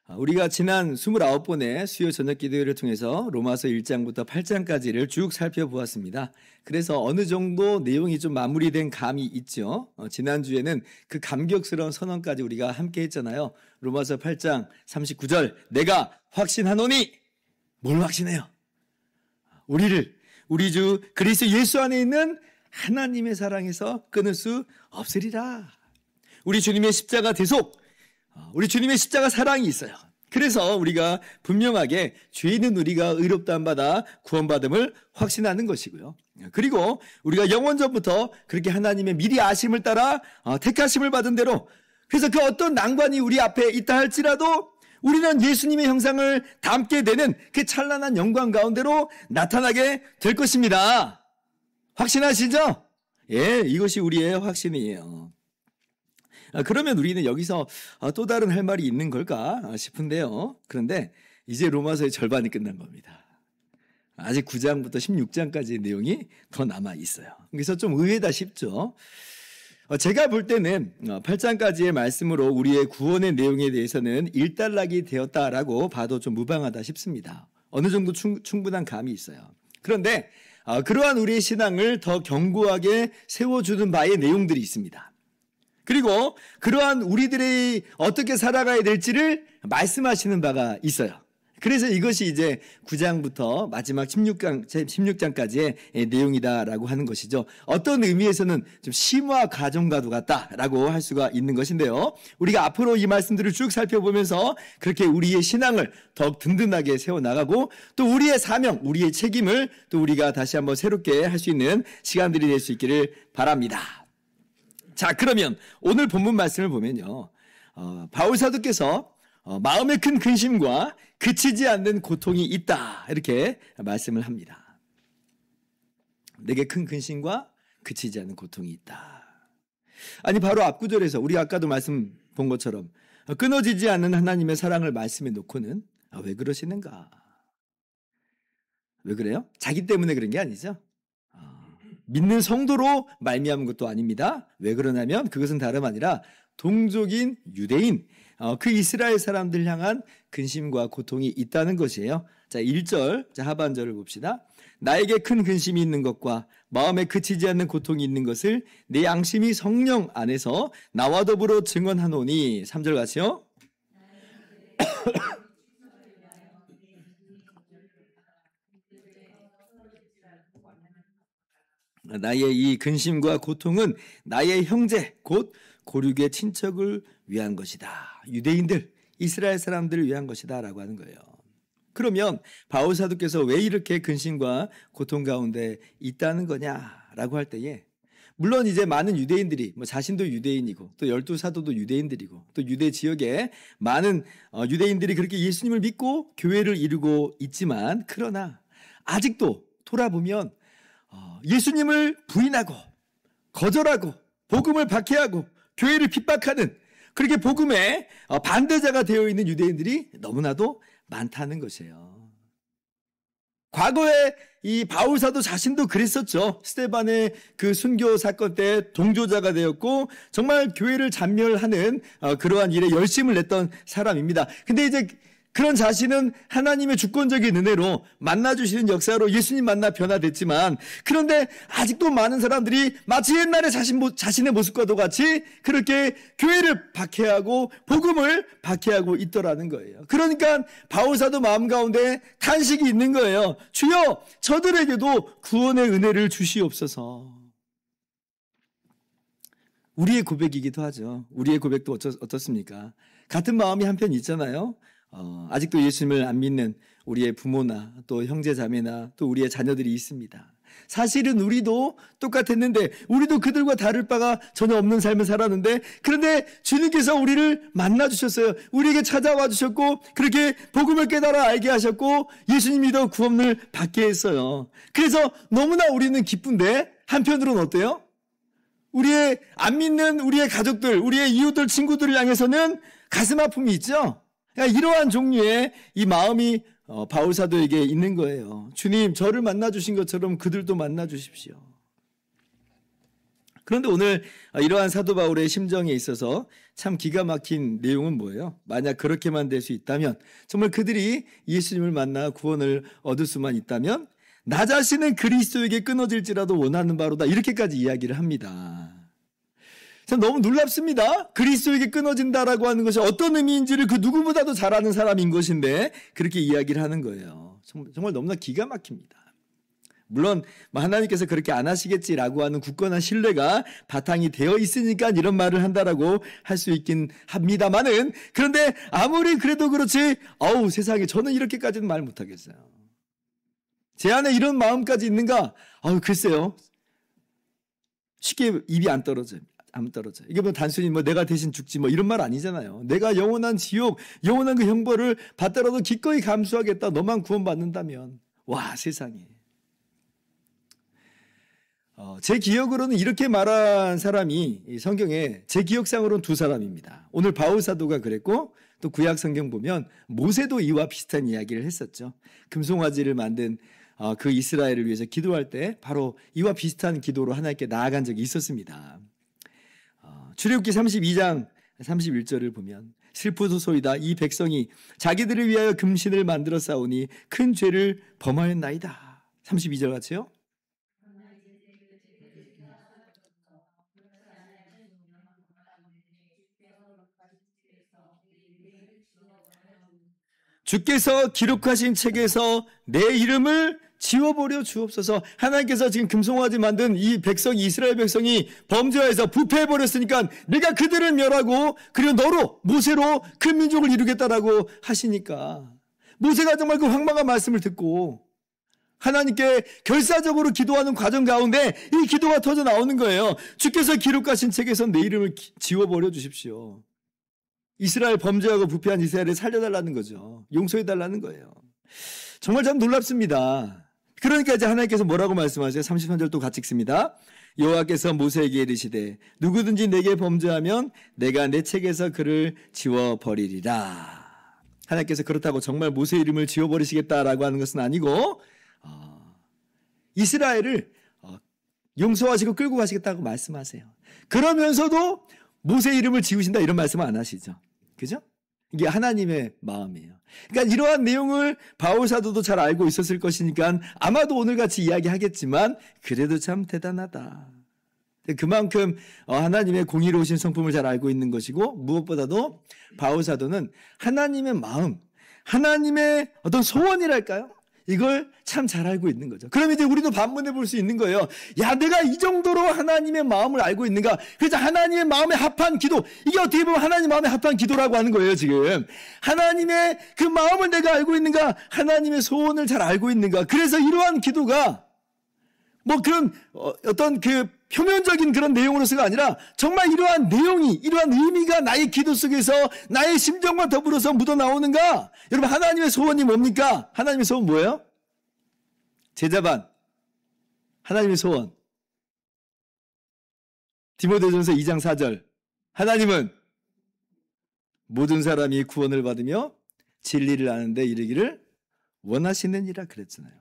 우리가 지난 29번의 수요 저녁 기도회를 통해서 로마서 1장부터 8장까지를 쭉 살펴보았습니다. 그래서 어느 정도 내용이 좀 마무리된 감이 있죠. 지난주에는 그 감격스러운 선언까지 우리가 함께 했잖아요. 로마서 8장 39절 내가 확신하노니 뭘 확신해요? 우리 주 그리스도 예수 안에 있는 하나님의 사랑에서 끊을 수 없으리라. 우리 주님의 십자가 대속, 우리 주님의 십자가 사랑이 있어요. 그래서 우리가 분명하게 죄인은 우리가 의롭다함 받아 구원받음을 확신하는 것이고요. 그리고 우리가 영원전부터 그렇게 하나님의 미리 아심을 따라 택하심을 받은 대로, 그래서 그 어떤 난관이 우리 앞에 있다 할지라도 우리는 예수님의 형상을 담게 되는 그 찬란한 영광 가운데로 나타나게 될 것입니다. 확신하시죠? 예, 이것이 우리의 확신이에요. 그러면 우리는 여기서 또 다른 할 말이 있는 걸까 싶은데요. 그런데 이제 로마서의 절반이 끝난 겁니다. 아직 9장부터 16장까지의 내용이 더 남아 있어요. 그래서 좀 의외다 싶죠. 제가 볼 때는 8장까지의 말씀으로 우리의 구원의 내용에 대해서는 일단락이 되었다라고 봐도 좀 무방하다 싶습니다. 어느 정도 충분한 감이 있어요. 그런데 그러한 우리의 신앙을 더 견고하게 세워주는 바의 내용들이 있습니다. 그리고 그러한 우리들이 어떻게 살아가야 될지를 말씀하시는 바가 있어요. 그래서 이것이 이제 9장부터 마지막 16장까지의 내용이다라고 하는 것이죠. 어떤 의미에서는 좀 심화 과정과도 같다라고 할 수가 있는 것인데요. 우리가 앞으로 이 말씀들을 쭉 살펴보면서 그렇게 우리의 신앙을 더욱 든든하게 세워나가고 또 우리의 사명, 우리의 책임을 또 우리가 다시 한번 새롭게 할 수 있는 시간들이 될 수 있기를 바랍니다. 자, 그러면 오늘 본문 말씀을 보면요. 바울 사도께서 마음에 큰 근심과 그치지 않는 고통이 있다. 이렇게 말씀을 합니다. 내게 큰 근심과 그치지 않는 고통이 있다. 아니, 바로 앞구절에서 우리 아까도 말씀 본 것처럼 끊어지지 않는 하나님의 사랑을 말씀해 놓고는 왜 그러시는가? 왜 그래요? 자기 때문에 그런 게 아니죠. 믿는 성도로 말미암은 것도 아닙니다. 왜 그러냐면 그것은 다름 아니라 동족인 유대인, 그 이스라엘 사람들 향한 근심과 고통이 있다는 것이에요. 자, 1절, 자, 하반절을 봅시다. 나에게 큰 근심이 있는 것과 마음에 그치지 않는 고통이 있는 것을 내 양심이 성령 안에서 나와 더불어 증언하노니. 3절 같이요. 나의 이 근심과 고통은 나의 형제 곧 고륙의 친척을 위한 것이다. 유대인들, 이스라엘 사람들을 위한 것이다 라고 하는 거예요. 그러면 바울 사도께서 왜 이렇게 근심과 고통 가운데 있다는 거냐라고 할 때에, 물론 이제 많은 유대인들이 자신도 유대인이고 또 12사도도 유대인들이고 또 유대 지역에 많은 유대인들이 그렇게 예수님을 믿고 교회를 이루고 있지만, 그러나 아직도 돌아보면 예수님을 부인하고 거절하고 복음을 박해하고 교회를 핍박하는, 그렇게 복음의 반대자가 되어 있는 유대인들이 너무나도 많다는 것이에요. 과거에 이 바울 사도 자신도 그랬었죠. 스데반의 그 순교 사건 때 동조자가 되었고 정말 교회를 잔멸하는 그러한 일에 열심을 냈던 사람입니다. 근데 이제 그런 자신은 하나님의 주권적인 은혜로 만나주시는 역사로 예수님 만나 변화됐지만, 그런데 아직도 많은 사람들이 마치 옛날에 자신의 모습과도 같이 그렇게 교회를 박해하고 복음을 박해하고 있더라는 거예요. 그러니까 바울사도 마음 가운데 탄식이 있는 거예요. 주여, 저들에게도 구원의 은혜를 주시옵소서. 우리의 고백이기도 하죠. 우리의 고백도 어떻습니까? 같은 마음이 한편 있잖아요. 아직도 예수님을 안 믿는 우리의 부모나 또 형제 자매나 또 우리의 자녀들이 있습니다. 사실은 우리도 똑같았는데, 우리도 그들과 다를 바가 전혀 없는 삶을 살았는데, 그런데 주님께서 우리를 만나주셨어요. 우리에게 찾아와 주셨고 그렇게 복음을 깨달아 알게 하셨고 예수님 믿어 구원을 받게 했어요. 그래서 너무나 우리는 기쁜데, 한편으로는 어때요? 우리의 안 믿는 우리의 가족들, 우리의 이웃들, 친구들을 향해서는 가슴 아픔이 있죠. 이러한 종류의 이 마음이 바울 사도에게 있는 거예요. 주님, 저를 만나 주신 것처럼 그들도 만나 주십시오. 그런데 오늘 이러한 사도 바울의 심정에 있어서 참 기가 막힌 내용은 뭐예요? 만약 그렇게만 될 수 있다면, 정말 그들이 예수님을 만나 구원을 얻을 수만 있다면 나 자신은 그리스도에게 끊어질지라도 원하는 바로다, 이렇게까지 이야기를 합니다. 참 너무 놀랍습니다. 그리스도에게 끊어진다라고 하는 것이 어떤 의미인지를 그 누구보다도 잘 아는 사람인 것인데 그렇게 이야기를 하는 거예요. 정말 너무나 기가 막힙니다. 물론 하나님께서 그렇게 안 하시겠지라고 하는 굳건한 신뢰가 바탕이 되어 있으니까 이런 말을 한다라고 할 수 있긴 합니다만은, 그런데 아무리 그래도 그렇지 세상에 저는 이렇게까지는 말 못하겠어요. 제 안에 이런 마음까지 있는가? 글쎄요. 쉽게 입이 안 떨어져요. 이게 단순히 내가 대신 죽지 이런 말 아니잖아요. 내가 영원한 지옥, 영원한 그 형벌을 받더라도 기꺼이 감수하겠다. 너만 구원받는다면. 와, 세상에. 제 기억으로는 이렇게 말한 사람이 성경에 제 기억상으로는 두 사람입니다. 오늘 바울 사도가 그랬고, 또 구약 성경 보면 모세도 이와 비슷한 이야기를 했었죠. 금송아지를 만든 그 이스라엘을 위해서 기도할 때 바로 이와 비슷한 기도로 하나님께 나아간 적이 있었습니다. 출애굽기 32장 31절을 보면 슬프소이다. 이 백성이 자기들을 위하여 금신을 만들어 싸우니 큰 죄를 범하였나이다. 32절 같이요? 주께서 기록하신 책에서 내 이름을 지워버려 주옵소서. 하나님께서 지금 금송아지 만든 이 백성이, 이스라엘 백성이 범죄해서 부패해버렸으니까 내가 그들을 멸하고 그리고 너로, 모세로 큰 민족을 이루겠다라고 하시니까 모세가 정말 그 황망한 말씀을 듣고 하나님께 결사적으로 기도하는 과정 가운데 이 기도가 터져 나오는 거예요. 주께서 기록하신 책에서 내 이름을 지워버려 주십시오. 이스라엘 범죄하고 부패한 이스라엘을 살려달라는 거죠. 용서해달라는 거예요. 정말 참 놀랍습니다. 그러니까 이제 하나님께서 뭐라고 말씀하세요? 33절 또 같이 읽습니다. 여호와께서 모세에게 이르시되 누구든지 내게 범죄하면 내가 내 책에서 그를 지워버리리라. 하나님께서 그렇다고 정말 모세 이름을 지워버리시겠다라고 하는 것은 아니고 이스라엘을 용서하시고 끌고 가시겠다고 말씀하세요. 그러면서도 모세 이름을 지우신다 이런 말씀은 안 하시죠. 그죠? 이게 하나님의 마음이에요. 그러니까 이러한 내용을 바울 사도도 잘 알고 있었을 것이니까 아마도 오늘같이 이야기하겠지만 그래도 참 대단하다. 그만큼 하나님의 공의로우신 성품을 잘 알고 있는 것이고, 무엇보다도 바울 사도는 하나님의 마음, 하나님의 어떤 소원이랄까요? 이걸 참 잘 알고 있는 거죠. 그럼 이제 우리도 반문해 볼 수 있는 거예요. 야, 내가 이 정도로 하나님의 마음을 알고 있는가? 그래서 하나님의 마음에 합한 기도, 이게 어떻게 보면 하나님 마음에 합한 기도라고 하는 거예요, 지금. 하나님의 그 마음을 내가 알고 있는가? 하나님의 소원을 잘 알고 있는가? 그래서 이러한 기도가 그런 어떤 그 표면적인 그런 내용으로서가 아니라 정말 이러한 내용이, 이러한 의미가 나의 기도 속에서 나의 심정과 더불어서 묻어나오는가? 여러분, 하나님의 소원이 뭡니까? 하나님의 소원 뭐예요? 제자반. 하나님의 소원. 디모데전서 2장 4절. 하나님은 모든 사람이 구원을 받으며 진리를 아는데 이르기를 원하시느니라 그랬잖아요.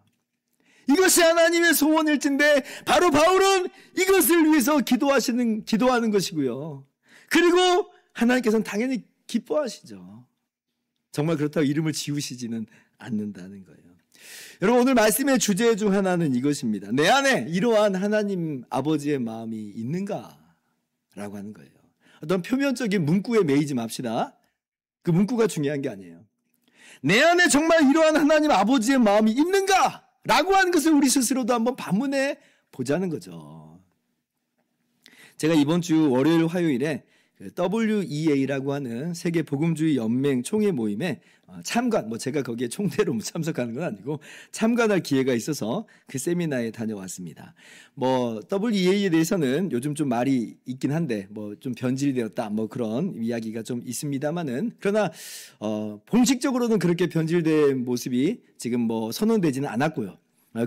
이것이 하나님의 소원일진데 바로 바울은 이것을 위해서 기도하는 것이고요. 그리고 하나님께서는 당연히 기뻐하시죠. 정말 그렇다고 이름을 지우시지는 않는다는 거예요. 여러분, 오늘 말씀의 주제 중 하나는 이것입니다. 내 안에 이러한 하나님 아버지의 마음이 있는가? 라고 하는 거예요. 어떤 표면적인 문구에 매이지 맙시다. 그 문구가 중요한 게 아니에요. 내 안에 정말 이러한 하나님 아버지의 마음이 있는가? 라고 하는 것을 우리 스스로도 한번 반문해 보자는 거죠. 제가 이번 주 월요일 화요일에 WEA라고 하는 세계 복음주의 연맹 총회 모임에 참관, 제가 거기에 총대로 참석하는 건 아니고 참관할 기회가 있어서 그 세미나에 다녀왔습니다. WEA에 대해서는 요즘 좀 말이 있긴 한데 좀 변질되었다 그런 이야기가 좀 있습니다만은, 그러나 공식적으로는 그렇게 변질된 모습이 지금 선언되지는 않았고요.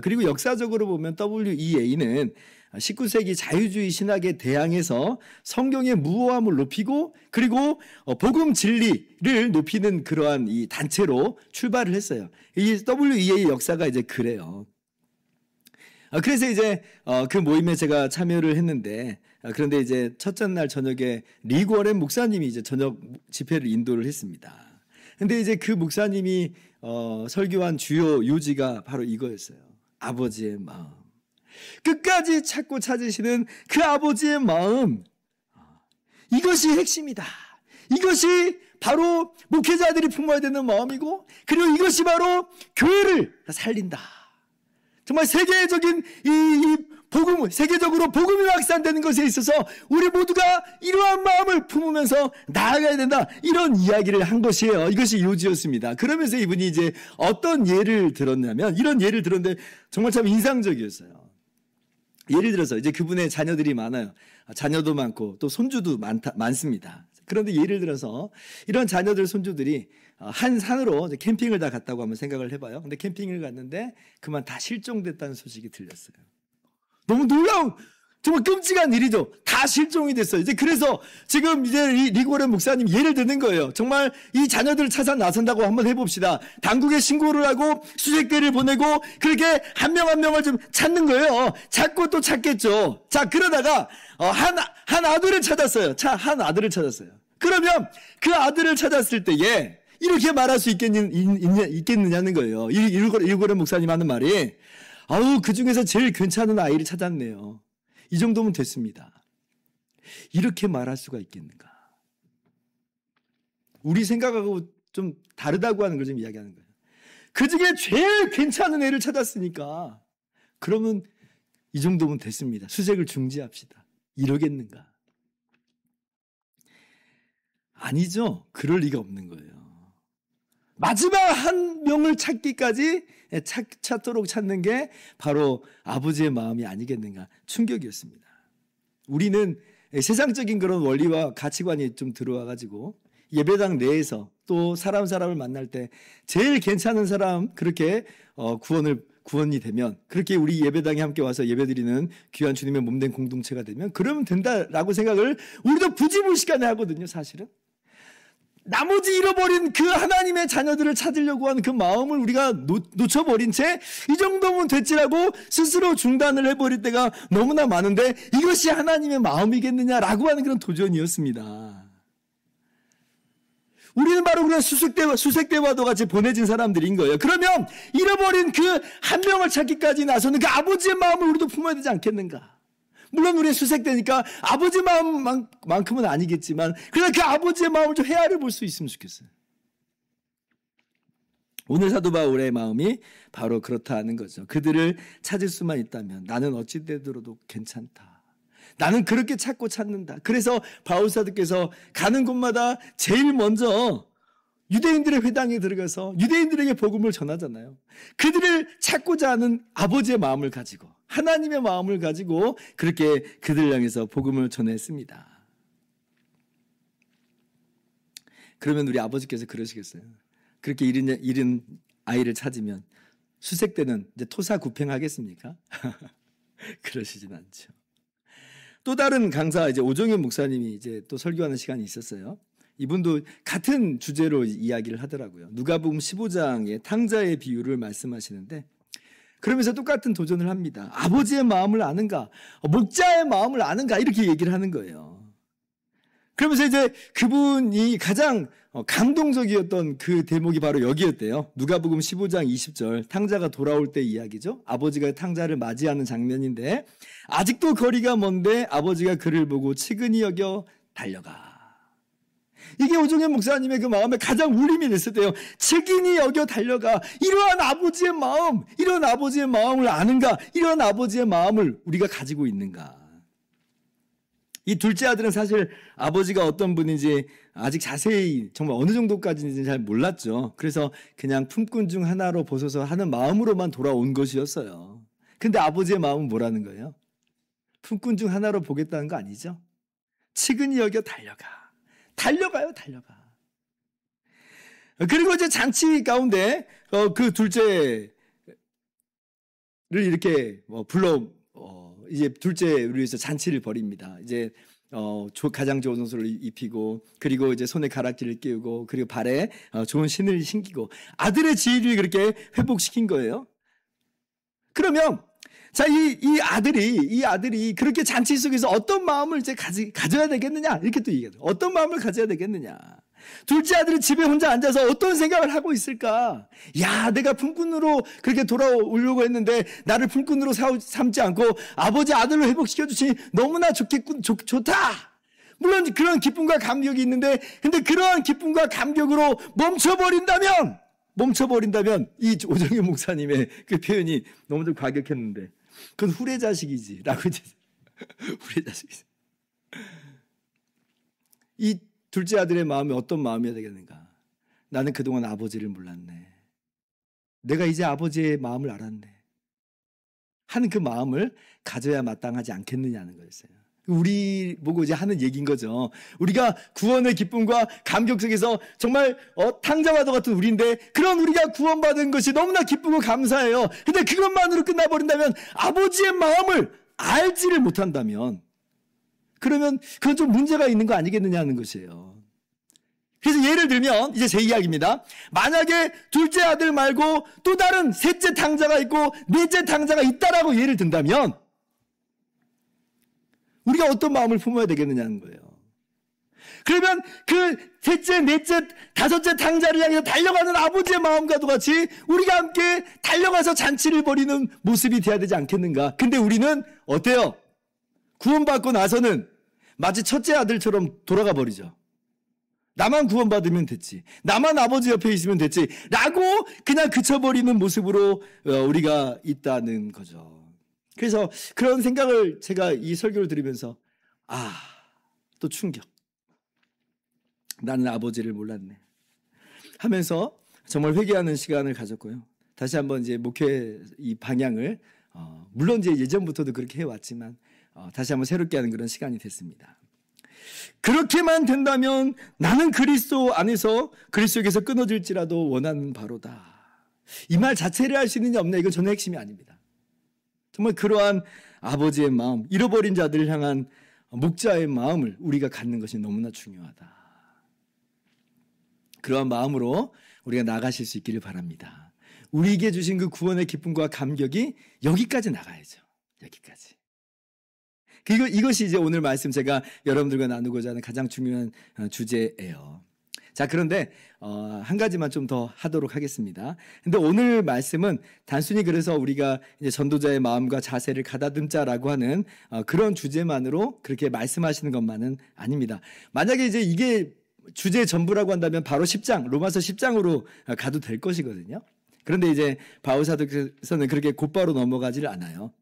그리고 역사적으로 보면 WEA는 19세기 자유주의 신학에 대항해서 성경의 무호함을 높이고 그리고 복음 진리를 높이는 그러한 이 단체로 출발을 했어요. 이 WEA 역사가 이제 그래요. 그래서 이제 그 모임에 제가 참여를 했는데 그런데 이제 첫째 날 저녁에 리고렌 목사님이 이제 저녁 집회를 인도를 했습니다. 근데 이제 그 목사님이 설교한 주요 요지가 바로 이거였어요. 아버지의 마음. 끝까지 찾고 찾으시는 그 아버지의 마음. 이것이 핵심이다. 이것이 바로 목회자들이 품어야 되는 마음이고, 그리고 이것이 바로 교회를 살린다. 정말 세계적인 이 복음, 세계적으로 복음이 확산되는 것에 있어서 우리 모두가 이러한 마음을 품으면서 나아가야 된다. 이런 이야기를 한 것이에요. 이것이 요지였습니다. 그러면서 이분이 이제 어떤 예를 들었냐면, 이런 예를 들었는데 정말 참 인상적이었어요. 예를 들어서 이제 그분의 자녀들이 많아요. 자녀도 많고 또 손주도 많습니다. 그런데 예를 들어서 이런 자녀들, 손주들이 한 산으로 캠핑을 다 갔다고 한번 생각을 해봐요. 근데 캠핑을 갔는데 그만 다 실종됐다는 소식이 들렸어요. 너무 놀라운, 정말 끔찍한 일이죠. 다 실종이 됐어요. 이제 그래서 지금 이제 리고렌 목사님 예를 드는 거예요. 정말 이 자녀들을 찾아 나선다고 한번 해봅시다. 당국에 신고를 하고 수색대를 보내고 그렇게 한 명 한 명을 좀 찾는 거예요. 찾고 또 찾겠죠. 자, 그러다가 한 아들을 찾았어요. 한 아들을 찾았어요. 그러면 그 아들을 찾았을 때에 이렇게 말할 수 있겠느냐는 거예요. 리고렌 목사님 하는 말이, 아우, 그 중에서 제일 괜찮은 아이를 찾았네요. 이 정도면 됐습니다. 이렇게 말할 수가 있겠는가? 우리 생각하고 좀 다르다고 하는 걸 좀 이야기하는 거예요. 그 중에 제일 괜찮은 애를 찾았으니까 그러면 이 정도면 됐습니다. 수색을 중지합시다. 이러겠는가? 아니죠. 그럴 리가 없는 거예요. 마지막 한 명을 찾기까지 찾도록 찾는 게 바로 아버지의 마음이 아니겠는가. 충격이었습니다. 우리는 세상적인 그런 원리와 가치관이 좀 들어와가지고 예배당 내에서 또 사람을 만날 때 제일 괜찮은 사람 그렇게 구원이 되면, 그렇게 우리 예배당에 함께 와서 예배드리는 귀한 주님의 몸된 공동체가 되면 그러면 된다라고 생각을 우리도 부지불식간에 하거든요. 사실은 나머지 잃어버린 그 하나님의 자녀들을 찾으려고 하는 그 마음을 우리가 놓쳐버린 채 이 정도면 됐지라고 스스로 중단을 해버릴 때가 너무나 많은데, 이것이 하나님의 마음이겠느냐라고 하는 그런 도전이었습니다. 우리는 바로 그런 수색대와도 같이 보내진 사람들인 거예요. 그러면 잃어버린 그 한 명을 찾기까지 나서는 그 아버지의 마음을 우리도 품어야 되지 않겠는가? 물론 우리는 수색되니까 아버지 마음만큼은 아니겠지만 그러나 그 아버지의 마음을 좀 헤아려 볼 수 있으면 좋겠어요. 오늘 사도 바울의 마음이 바로 그렇다는 거죠. 그들을 찾을 수만 있다면 나는 어찌 되더라도 괜찮다. 나는 그렇게 찾는다. 그래서 바울 사도께서 가는 곳마다 제일 먼저 유대인들의 회당에 들어가서 유대인들에게 복음을 전하잖아요. 그들을 찾고자 하는 아버지의 마음을 가지고, 하나님의 마음을 가지고 그렇게 그들을 향해서 복음을 전했습니다. 그러면 우리 아버지께서 그러시겠어요? 그렇게 잃은 아이를 찾으면 수색대는 이제 토사구팽하겠습니까? 그러시진 않죠. 또 다른 강사, 이제 오종현 목사님이 이제 또 설교하는 시간이 있었어요. 이분도 같은 주제로 이야기를 하더라고요. 누가복음 15장의 탕자의 비유를 말씀하시는데, 그러면서 똑같은 도전을 합니다. 아버지의 마음을 아는가? 목자의 마음을 아는가? 이렇게 얘기를 하는 거예요. 그러면서 이제 그분이 가장 감동적이었던 그 대목이 바로 여기였대요. 누가복음 15장 20절, 탕자가 돌아올 때 이야기죠. 아버지가 탕자를 맞이하는 장면인데, 아직도 거리가 먼데 아버지가 그를 보고 측은히 여겨 달려가. 이게 오종현 목사님의 그 마음에 가장 울림이 됐을 때요. 측은히 여겨 달려가. 이러한 아버지의 마음, 이런 아버지의 마음을 아는가? 이런 아버지의 마음을 우리가 가지고 있는가? 이 둘째 아들은 사실 아버지가 어떤 분인지 아직 자세히 정말 어느 정도까지인지 잘 몰랐죠. 그래서 그냥 품꾼 중 하나로 보소서 하는 마음으로만 돌아온 것이었어요. 근데 아버지의 마음은 뭐라는 거예요? 품꾼 중 하나로 보겠다는 거 아니죠? 측은히 여겨 달려가. 달려가요, 달려가. 그리고 이제 잔치 가운데 그 둘째를 이렇게 이제 둘째를 위해서 잔치를 벌입니다. 이제 가장 좋은 옷을 입히고, 그리고 이제 손에 가락지를 끼우고, 그리고 발에 좋은 신을 신기고, 아들의 지위를 그렇게 회복시킨 거예요. 그러면 자, 이 아들이 그렇게 잔치 속에서 어떤 마음을 이제 가져야 되겠느냐? 이렇게 또 얘기해요. 어떤 마음을 가져야 되겠느냐? 둘째 아들은 집에 혼자 앉아서 어떤 생각을 하고 있을까? 야, 내가 품꾼으로 그렇게 돌아오려고 했는데 나를 품꾼으로 삼지 않고 아버지 아들로 회복시켜주시니 너무나 좋다! 물론 그런 기쁨과 감격이 있는데, 근데 그러한 기쁨과 감격으로 멈춰버린다면, 이 오정현 목사님의 그 표현이 너무 좀 과격했는데, 그건 후레자식이지. 라고 이제, 후레자식이지. 이 둘째 아들의 마음이 어떤 마음이어야 되겠는가? 나는 그동안 아버지를 몰랐네. 내가 이제 아버지의 마음을 알았네. 하는 그 마음을 가져야 마땅하지 않겠느냐는 거였어요. 우리 보고 이제 하는 얘기인 거죠. 우리가 구원의 기쁨과 감격 속에서 정말 탕자와도 같은 우리인데, 그런 우리가 구원받은 것이 너무나 기쁘고 감사해요. 근데 그것만으로 끝나버린다면, 아버지의 마음을 알지를 못한다면, 그러면 그건 좀 문제가 있는 거 아니겠느냐는 것이에요. 그래서 예를 들면 이제 제 이야기입니다. 만약에 둘째 아들 말고 또 다른 셋째 탕자가 있고 넷째 탕자가 있다라고 예를 든다면, 우리가 어떤 마음을 품어야 되겠느냐는 거예요. 그러면 그 셋째, 넷째, 다섯째 탕자를 향해서 달려가는 아버지의 마음과도 같이 우리가 함께 달려가서 잔치를 벌이는 모습이 돼야 되지 않겠는가? 근데 우리는 어때요? 구원받고 나서는 마치 첫째 아들처럼 돌아가 버리죠. 나만 구원받으면 됐지. 나만 아버지 옆에 있으면 됐지. 라고 그냥 그쳐버리는 모습으로 우리가 있다는 거죠. 그래서 그런 생각을 제가 이 설교를 들으면서 또 충격. 나는 아버지를 몰랐네. 하면서 정말 회개하는 시간을 가졌고요. 다시 한번 이제 목회 이 방향을 물론 이제 예전부터도 그렇게 해왔지만 다시 한번 새롭게 하는 그런 시간이 됐습니다. 그렇게만 된다면 나는 그리스도 안에서 그리스도에게서 끊어질지라도 원하는 바로다. 이 말 자체를 할 수 있느냐 없느냐, 이건 저는 핵심이 아닙니다. 정말 그러한 아버지의 마음, 잃어버린 자들을 향한 목자의 마음을 우리가 갖는 것이 너무나 중요하다. 그러한 마음으로 우리가 나가실 수 있기를 바랍니다. 우리에게 주신 그 구원의 기쁨과 감격이 여기까지 나가야죠. 여기까지. 이것이 이제 오늘 말씀 제가 여러분들과 나누고자 하는 가장 중요한 주제예요. 자, 그런데 한 가지만 좀 더 하도록 하겠습니다. 근데 오늘 말씀은 단순히 그래서 우리가 이제 전도자의 마음과 자세를 가다듬자라고 하는 그런 주제만으로 그렇게 말씀하시는 것만은 아닙니다. 만약에 이제 이게 주제 전부라고 한다면 바로 10장, 로마서 10장으로 가도 될 것이거든요. 그런데 이제 바울 사도께서는 그렇게 곧바로 넘어가지를 않아요.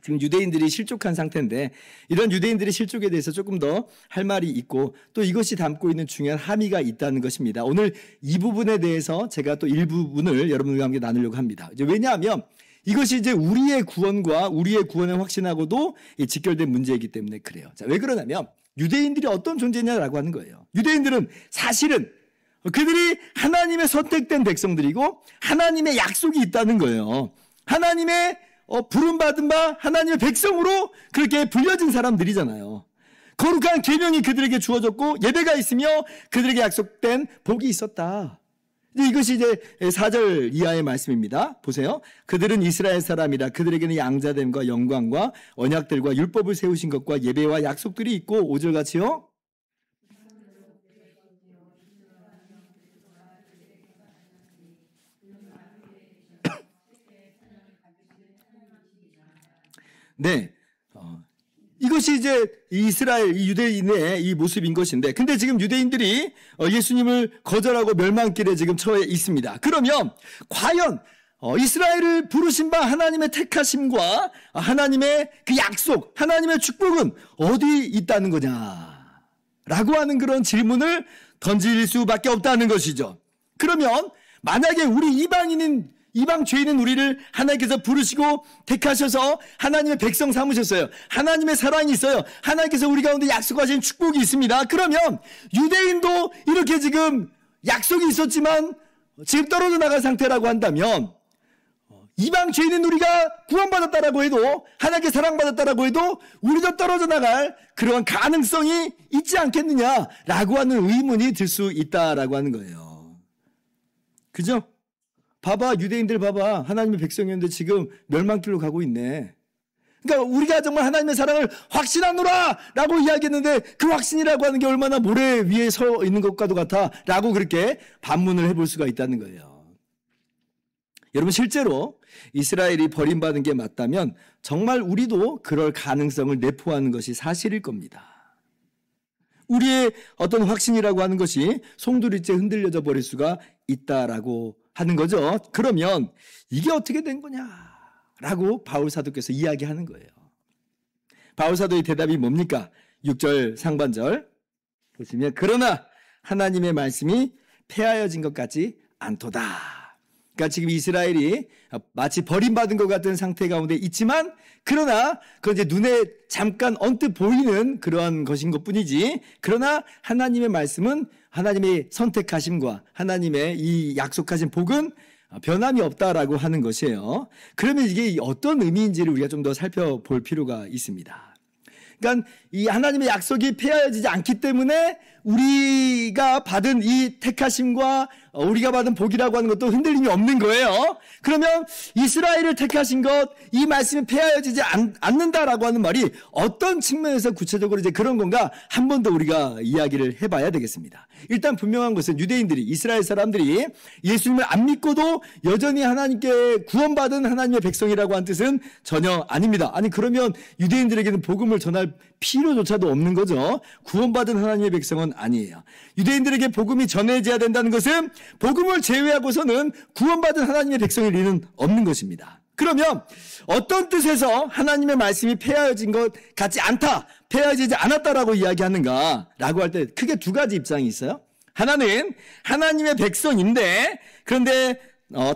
지금 유대인들이 실족한 상태인데, 이런 유대인들의 실족에 대해서 조금 더 할 말이 있고, 또 이것이 담고 있는 중요한 함의가 있다는 것입니다. 오늘 이 부분에 대해서 제가 또 일부분을 여러분들과 함께 나누려고 합니다. 왜냐하면 이것이 이제 우리의 구원과 우리의 구원을 확신하고도 직결된 문제이기 때문에 그래요. 자, 왜 그러냐면 유대인들이 어떤 존재냐라고 하는 거예요. 유대인들은 사실은 그들이 하나님의 선택된 백성들이고 하나님의 약속이 있다는 거예요. 하나님의 부름받은 바 하나님의 백성으로 그렇게 불려진 사람들이잖아요. 거룩한 계명이 그들에게 주어졌고 예배가 있으며 그들에게 약속된 복이 있었다. 이것이 이제 4절 이하의 말씀입니다. 보세요. 그들은 이스라엘 사람이라. 그들에게는 양자됨과 영광과 언약들과 율법을 세우신 것과 예배와 약속들이 있고 5절 같이요. 네, 이것이 이제 이스라엘, 이 유대인의 이 모습인 것인데, 근데 지금 유대인들이 예수님을 거절하고 멸망길에 지금 처해 있습니다. 그러면 과연 이스라엘을 부르신 바 하나님의 택하심과 하나님의 그 약속, 하나님의 축복은 어디 있다는 거냐라고 하는 그런 질문을 던질 수밖에 없다는 것이죠. 그러면 만약에 우리 이방 죄인인 우리를 하나님께서 부르시고 택하셔서 하나님의 백성 삼으셨어요. 하나님의 사랑이 있어요. 하나님께서 우리 가운데 약속하신 축복이 있습니다. 그러면 유대인도 이렇게 지금 약속이 있었지만 지금 떨어져 나간 상태라고 한다면 이방 죄인인 우리가 구원받았다라고 해도 하나님께 사랑받았다라고 해도 우리도 떨어져 나갈 그런 가능성이 있지 않겠느냐라고 하는 의문이 들 수 있다라고 하는 거예요. 그죠? 봐봐, 유대인들 봐봐. 하나님의 백성이었는데 지금 멸망길로 가고 있네. 그러니까 우리가 정말 하나님의 사랑을 확신하노라! 라고 이야기했는데 그 확신이라고 하는 게 얼마나 모래 위에 서 있는 것과도 같아. 라고 그렇게 반문을 해볼 수가 있다는 거예요. 여러분, 실제로 이스라엘이 버림받은 게 맞다면 정말 우리도 그럴 가능성을 내포하는 것이 사실일 겁니다. 우리의 어떤 확신이라고 하는 것이 송두리째 흔들려져 버릴 수가 있다라고 하는 거죠. 그러면 이게 어떻게 된 거냐라고 바울 사도께서 이야기하는 거예요. 바울 사도의 대답이 뭡니까? 6절 상반절 보시면 그러나 하나님의 말씀이 폐하여진 것 같지 않도다. 그러니까 지금 이스라엘이 마치 버림받은 것 같은 상태 가운데 있지만 그러나 그건 이제 눈에 잠깐 언뜻 보이는 그러한 것인 것뿐이지 그러나 하나님의 말씀은 하나님의 선택하심과 하나님의 이 약속하신 복은 변함이 없다라고 하는 것이에요. 그러면 이게 어떤 의미인지를 우리가 좀 더 살펴볼 필요가 있습니다. 그러니까 이 하나님의 약속이 폐하여지지 않기 때문에 우리가 받은 이 택하심과 우리가 받은 복이라고 하는 것도 흔들림이 없는 거예요. 그러면 이스라엘을 택하신 것, 이 말씀이 폐하여지지 않는다라고 하는 말이 어떤 측면에서 구체적으로 이제 그런 건가 한 번 더 우리가 이야기를 해봐야 되겠습니다. 일단 분명한 것은 유대인들이, 이스라엘 사람들이 예수님을 안 믿고도 여전히 하나님께 구원받은 하나님의 백성이라고 한 뜻은 전혀 아닙니다. 아니 그러면 유대인들에게는 복음을 전할 필요조차도 없는 거죠. 구원받은 하나님의 백성은 아니에요. 유대인들에게 복음이 전해져야 된다는 것은 복음을 제외하고서는 구원받은 하나님의 백성일 리는 없는 것입니다. 그러면 어떤 뜻에서 하나님의 말씀이 폐하여진 것 같지 않다, 폐하여지지 않았다라고 이야기하는가 라고 할 때 크게 두 가지 입장이 있어요. 하나는 하나님의 백성인데 그런데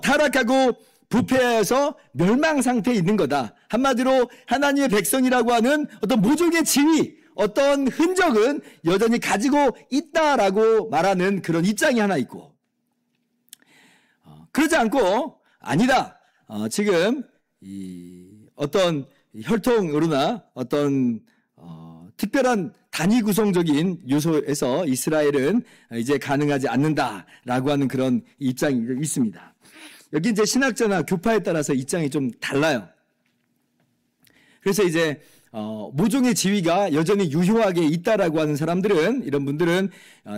타락하고 부패해서 멸망 상태에 있는 거다. 한마디로 하나님의 백성이라고 하는 어떤 모종의 지위, 어떤 흔적은 여전히 가지고 있다라고 말하는 그런 입장이 하나 있고 그러지 않고 아니다. 지금 어떤 혈통으로나 어떤 특별한 단위 구성적인 요소에서 이스라엘은 이제 가능하지 않는다라고 하는 그런 입장이 있습니다. 여기 이제 신학자나 교파에 따라서 입장이 좀 달라요. 그래서 이제 모종의 지위가 여전히 유효하게 있다라고 하는 사람들은, 이런 분들은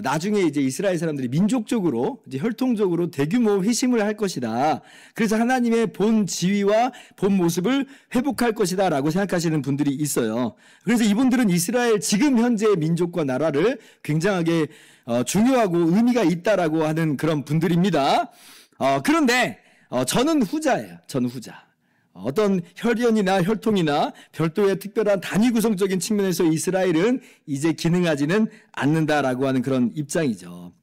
나중에 이제 이스라엘 사람들이 민족적으로 이제 혈통적으로 대규모 회심을 할 것이다. 그래서 하나님의 본 지위와 본 모습을 회복할 것이다라고 생각하시는 분들이 있어요. 그래서 이분들은 이스라엘 지금 현재의 민족과 나라를 굉장하게 중요하고 의미가 있다라고 하는 그런 분들입니다. 그런데 저는 후자예요. 저는 후자. 어떤 혈연이나 혈통이나 별도의 특별한 단위 구성적인 측면에서 이스라엘은 이제 기능하지는 않는다라고 하는 그런 입장이죠.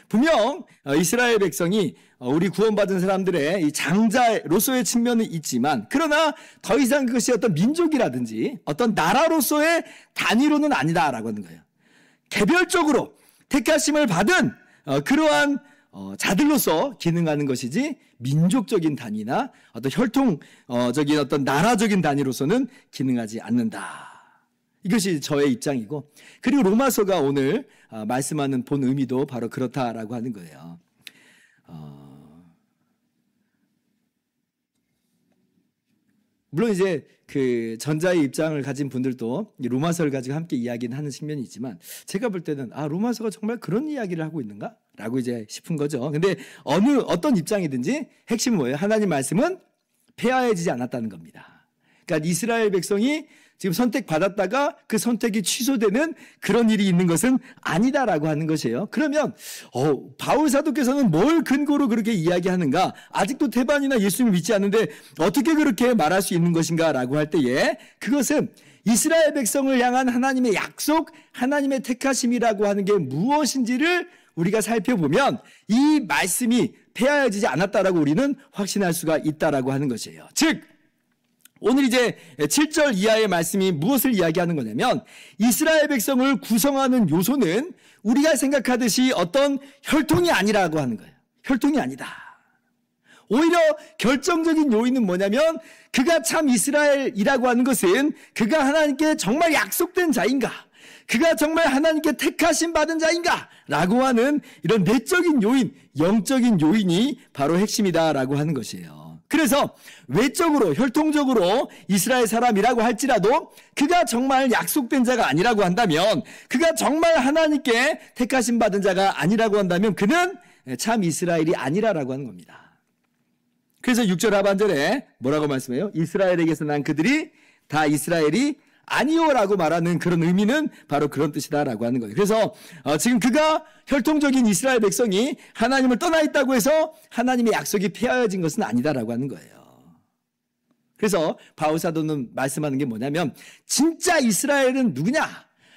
분명 이스라엘 백성이 우리 구원받은 사람들의 이 장자로서의 측면은 있지만 그러나 더 이상 그것이 어떤 민족이라든지 어떤 나라로서의 단위로는 아니다라고 하는 거예요. 개별적으로 택하심을 받은 그러한 자들로서 기능하는 것이지 민족적인 단위나 어떤 혈통적인 어떤 나라적인 단위로서는 기능하지 않는다. 이것이 저의 입장이고, 그리고 로마서가 오늘 말씀하는 본 의미도 바로 그렇다라고 하는 거예요. 물론 이제 그 전자의 입장을 가진 분들도 로마서를 가지고 함께 이야기는 하는 측면이 있지만 제가 볼 때는 로마서가 정말 그런 이야기를 하고 있는가? 라고 이제 싶은 거죠. 근데 어떤 입장이든지 핵심은 뭐예요? 하나님 말씀은 폐하해지지 않았다는 겁니다. 그러니까 이스라엘 백성이 지금 선택받았다가 그 선택이 취소되는 그런 일이 있는 것은 아니다라고 하는 것이에요. 그러면 바울 사도께서는 뭘 근거로 그렇게 이야기하는가? 아직도 태반이나 예수님을 믿지 않는데 어떻게 그렇게 말할 수 있는 것인가? 라고 할 때에 그것은 이스라엘 백성을 향한 하나님의 약속, 하나님의 택하심이라고 하는 게 무엇인지를 우리가 살펴보면 이 말씀이 폐하여지지 않았다라고 우리는 확신할 수가 있다라고 하는 것이에요. 즉 오늘 이제 7절 이하의 말씀이 무엇을 이야기하는 거냐면 이스라엘 백성을 구성하는 요소는 우리가 생각하듯이 어떤 혈통이 아니라고 하는 거예요. 혈통이 아니다. 오히려 결정적인 요인은 뭐냐면 그가 참 이스라엘이라고 하는 것은 그가 하나님께 정말 약속된 자인가, 그가 정말 하나님께 택하심 받은 자인가? 라고 하는 이런 내적인 요인, 영적인 요인이 바로 핵심이다라고 하는 것이에요. 그래서 외적으로, 혈통적으로 이스라엘 사람이라고 할지라도 그가 정말 약속된 자가 아니라고 한다면, 그가 정말 하나님께 택하심 받은 자가 아니라고 한다면 그는 참 이스라엘이 아니라라고 하는 겁니다. 그래서 6절 하반절에 뭐라고 말씀해요? 이스라엘에게서 난 그들이 다 이스라엘이 아니요라고 말하는 그런 의미는 바로 그런 뜻이다라고 하는 거예요. 그래서 지금 그가 혈통적인 이스라엘 백성이 하나님을 떠나 있다고 해서 하나님의 약속이 폐하여진 것은 아니다라고 하는 거예요. 그래서 바울 사도는 말씀하는 게 뭐냐면, 진짜 이스라엘은 누구냐?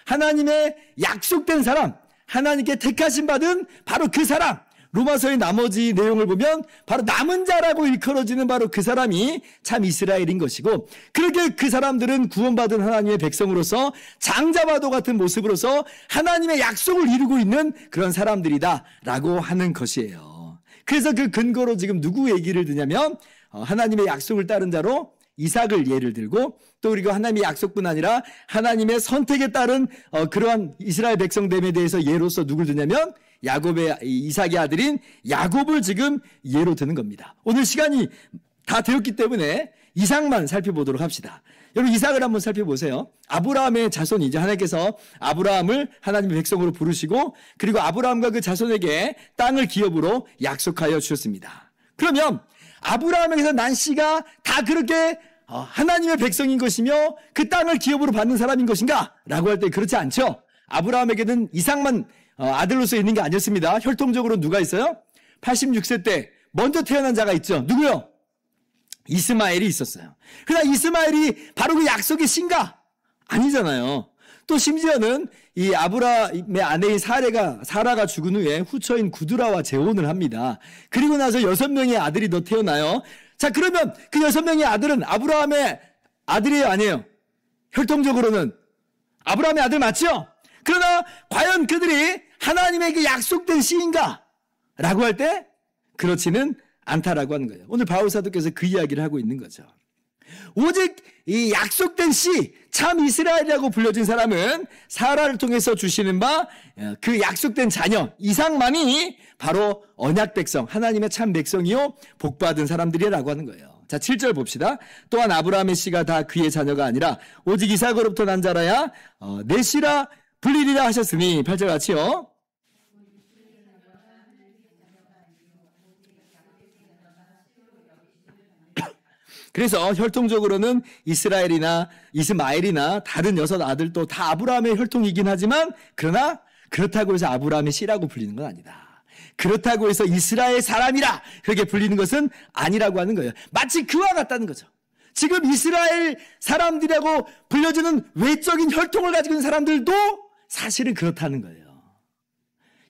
하나님의 약속된 사람, 하나님께 택하심 받은 바로 그 사람, 로마서의 나머지 내용을 보면 바로 남은 자라고 일컬어지는 바로 그 사람이 참 이스라엘인 것이고, 그렇게 그 사람들은 구원받은 하나님의 백성으로서 장자와도 같은 모습으로서 하나님의 약속을 이루고 있는 그런 사람들이다라고 하는 것이에요. 그래서 그 근거로 지금 누구 얘기를 드냐면 하나님의 약속을 따른 자로 이삭을 예를 들고, 또 그리고 하나님의 약속뿐 아니라 하나님의 선택에 따른 그러한 이스라엘 백성됨에 대해서 예로서 누굴 드냐면 야곱의 이삭의 아들인 야곱을 지금 예로 드는 겁니다. 오늘 시간이 다 되었기 때문에 이삭만 살펴보도록 합시다. 여러분, 이삭을 한번 살펴보세요. 아브라함의 자손이죠. 하나님께서 아브라함을 하나님의 백성으로 부르시고, 그리고 아브라함과 그 자손에게 땅을 기업으로 약속하여 주셨습니다. 그러면 아브라함에게서 난 씨가 다 그렇게 하나님의 백성인 것이며 그 땅을 기업으로 받는 사람인 것인가? 라고 할 때 그렇지 않죠. 아브라함에게는 이삭만 아들로서 있는 게 아니었습니다. 혈통적으로 누가 있어요? 86세 때 먼저 태어난 자가 있죠. 누구요? 이스마엘이 있었어요. 그러나 이스마엘이 바로 그 약속의 씨인가? 아니잖아요. 또 심지어는 이 아브라함의 아내인 사라가 죽은 후에 후처인 구두라와 재혼을 합니다. 그리고 나서 6명의 아들이 더 태어나요. 자, 그러면 그 6명의 아들은 아브라함의 아들이에요, 아니에요? 혈통적으로는 아브라함의 아들 맞죠? 그러나 과연 그들이 하나님의 그 약속된 씨인가? 라고 할 때 그렇지는 않다라고 하는 거예요. 오늘 바울 사도께서 그 이야기를 하고 있는 거죠. 오직 이 약속된 씨, 참 이스라엘이라고 불려진 사람은 사라를 통해서 주시는 바 그 약속된 자녀 이삭만이 바로 언약 백성, 하나님의 참 백성이요 복받은 사람들이라고 하는 거예요. 자, 7절 봅시다. 또한 아브라함의 씨가 다 그의 자녀가 아니라 오직 이삭으로부터 난 자라야 내 씨라 불리리라 하셨으니, 8절 같이요. 그래서 혈통적으로는 이스마엘이나 다른 6 아들도 다 아브라함의 혈통이긴 하지만, 그러나 그렇다고 해서 아브라함의 씨라고 불리는 건 아니다. 그렇다고 해서 이스라엘 사람이라 그렇게 불리는 것은 아니라고 하는 거예요. 마치 그와 같다는 거죠. 지금 이스라엘 사람들이라고 불려지는 외적인 혈통을 가지고 있는 사람들도 사실은 그렇다는 거예요.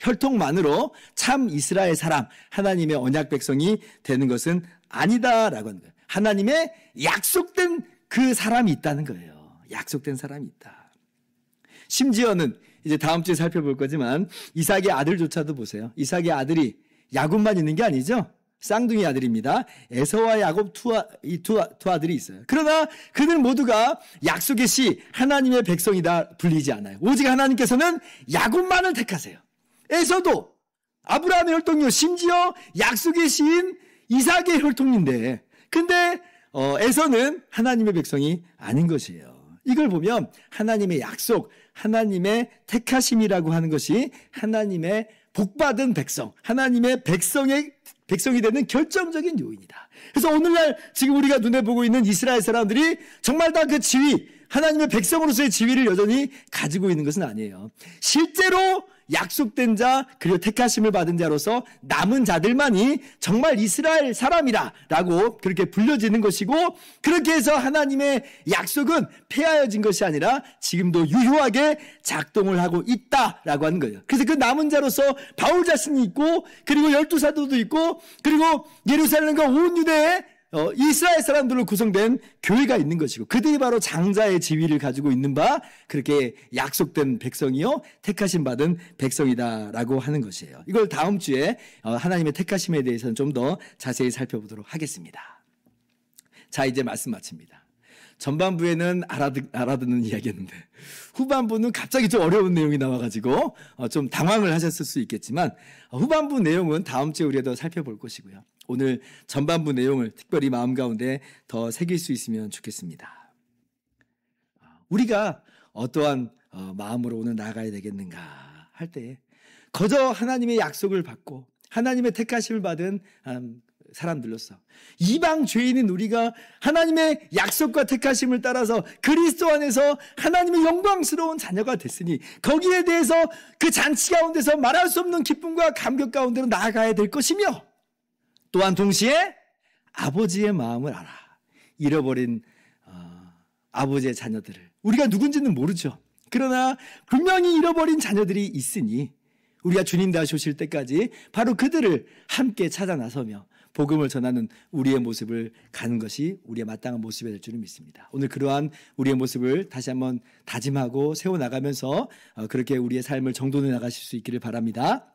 혈통만으로 참 이스라엘 사람, 하나님의 언약 백성이 되는 것은 아니다라고 하는 거예요. 하나님의 약속된 그 사람이 있다는 거예요. 약속된 사람이 있다. 심지어는 이제 다음 주에 살펴볼 거지만 이삭의 아들조차도 보세요. 이삭의 아들이 야곱만 있는 게 아니죠. 쌍둥이 아들입니다. 에서와 야곱 두 아들이 있어요. 그러나 그들 모두가 약속의 씨, 하나님의 백성이다 불리지 않아요. 오직 하나님께서는 야곱만을 택하세요. 에서도 아브라함의 혈통이요, 심지어 약속의 씨인 이삭의 혈통인데, 근데 에서는 하나님의 백성이 아닌 것이에요. 이걸 보면 하나님의 약속, 하나님의 택하심이라고 하는 것이 하나님의 복받은 백성, 하나님의 백성이 되는 결정적인 요인이다. 그래서 오늘날 지금 우리가 눈에 보고 있는 이스라엘 사람들이 정말 다 그 지위, 하나님의 백성으로서의 지위를 여전히 가지고 있는 것은 아니에요. 실제로 약속된 자, 그리고 택하심을 받은 자로서 남은 자들만이 정말 이스라엘 사람이라고 그렇게 불려지는 것이고, 그렇게 해서 하나님의 약속은 폐하여진 것이 아니라 지금도 유효하게 작동을 하고 있다라고 하는 거예요. 그래서 그 남은 자로서 바울 자신이 있고, 그리고 12사도도 있고, 그리고 예루살렘과 온 유대에 이스라엘 사람들로 구성된 교회가 있는 것이고, 그들이 바로 장자의 지위를 가지고 있는 바 그렇게 약속된 백성이요 택하심 받은 백성이다라고 하는 것이에요. 이걸 다음 주에 하나님의 택하심에 대해서는 좀 더 자세히 살펴보도록 하겠습니다. 자, 이제 말씀 마칩니다. 전반부에는 알아듣는 이야기였는데 후반부는 갑자기 좀 어려운 내용이 나와가지고 좀 당황을 하셨을 수 있겠지만 후반부 내용은 다음 주에 우리가 더 살펴볼 것이고요. 오늘 전반부 내용을 특별히 마음 가운데 더 새길 수 있으면 좋겠습니다. 우리가 어떠한 마음으로 오늘 나아가야 되겠는가 할 때 거저 하나님의 약속을 받고 하나님의 택하심을 받은 사람들로서 이방 죄인인 우리가 하나님의 약속과 택하심을 따라서 그리스도 안에서 하나님의 영광스러운 자녀가 됐으니 거기에 대해서 그 잔치 가운데서 말할 수 없는 기쁨과 감격 가운데로 나아가야 될 것이며 또한 동시에 아버지의 마음을 알아. 잃어버린 아버지의 자녀들을 우리가 누군지는 모르죠. 그러나 분명히 잃어버린 자녀들이 있으니 우리가 주님 다시 오실 때까지 바로 그들을 함께 찾아 나서며 복음을 전하는 우리의 모습을 가는 것이 우리의 마땅한 모습이 될 줄을 믿습니다. 오늘 그러한 우리의 모습을 다시 한번 다짐하고 세워나가면서 그렇게 우리의 삶을 정돈해 나가실 수 있기를 바랍니다.